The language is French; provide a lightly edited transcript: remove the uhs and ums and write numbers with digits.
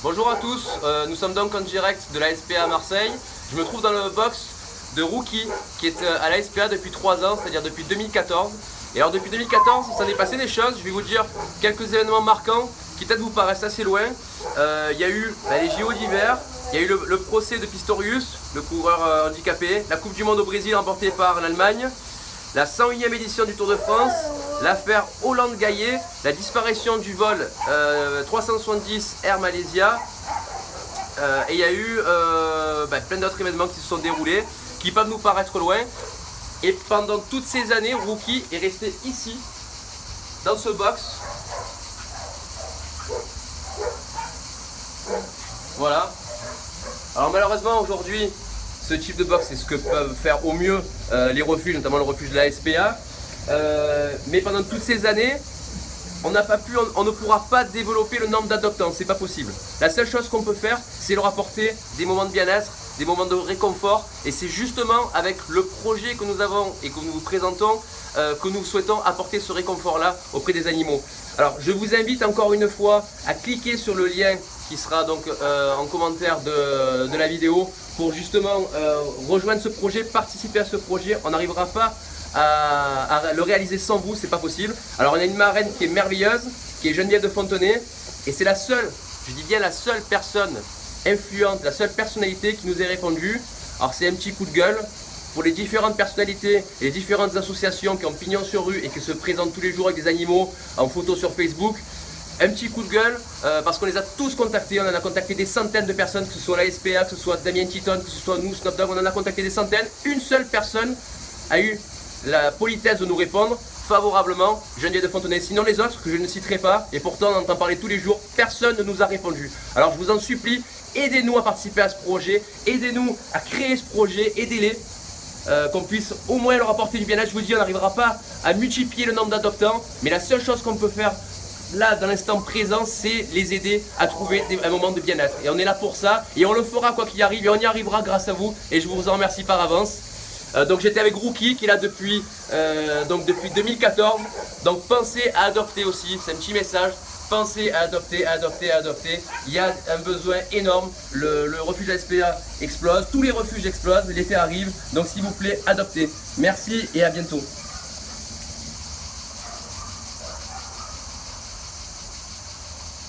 Bonjour à tous, nous sommes donc en direct de la SPA à Marseille. Je me trouve dans le box de Rookie qui est à la SPA depuis 3 ans, c'est-à-dire depuis 2014. Et alors depuis 2014, il s'en est passé des choses. Je vais vous dire quelques événements marquants qui peut-être vous paraissent assez loin. Il y a eu les JO d'hiver, il y a eu le procès de Pistorius, le coureur handicapé, la Coupe du Monde au Brésil remportée par l'Allemagne, la 101e édition du Tour de France, l'affaire Hollande-Gaillet, la disparition du vol 370 Air Malaysia, et il y a eu plein d'autres événements qui se sont déroulés, qui peuvent nous paraître loin. Et pendant toutes ces années, Rookie est resté ici, dans ce box. Voilà. Alors malheureusement aujourd'hui, ce type de box, c'est ce que peuvent faire au mieux les refuges, notamment le refuge de la SPA. Mais pendant toutes ces années, on ne pourra pas développer le nombre d'adoptants, c'est pas possible. La seule chose qu'on peut faire, c'est leur apporter des moments de bien-être, des moments de réconfort, et c'est justement avec le projet que nous avons et que nous vous présentons que nous souhaitons apporter ce réconfort-là auprès des animaux. Alors je vous invite encore une fois à cliquer sur le lien qui sera donc en commentaire de la vidéo pour justement rejoindre ce projet, participer à ce projet. On n'arrivera pas à le réaliser sans vous, c'est pas possible. Alors on a une marraine qui est merveilleuse, qui est Geneviève de Fontenay, et c'est la seule, je dis bien la seule personne influente, la seule personnalité qui nous ait répondu. Alors c'est un petit coup de gueule pour les différentes personnalités et les différentes associations qui ont pignon sur rue et qui se présentent tous les jours avec des animaux en photo sur Facebook. Un petit coup de gueule parce qu'on les a tous contactés, on en a contacté des centaines de personnes, que ce soit la SPA, que ce soit Damien Titon, que ce soit nous, Snapdog, on en a contacté des centaines. Une seule personne a eu la politesse de nous répondre favorablement, Geneviève de Fontenay. Sinon les autres, que je ne citerai pas, et pourtant on entend parler tous les jours, personne ne nous a répondu. Alors je vous en supplie, aidez-nous à participer à ce projet, aidez-nous à créer ce projet, aidez-les, qu'on puisse au moins leur apporter du bien-être. Je vous dis, on n'arrivera pas à multiplier le nombre d'adoptants, mais la seule chose qu'on peut faire là, dans l'instant présent, c'est les aider à trouver un moment de bien-être. Et on est là pour ça, et on le fera quoi qu'il arrive, et on y arrivera grâce à vous, et je vous en remercie par avance. Donc j'étais avec Rookie qui est là depuis 2014. Donc pensez à adopter aussi, c'est un petit message. Pensez à adopter, adopter, adopter. Il y a un besoin énorme. Le refuge de la SPA explose, tous les refuges explosent, l'été arrive. Donc s'il vous plaît, adoptez. Merci et à bientôt.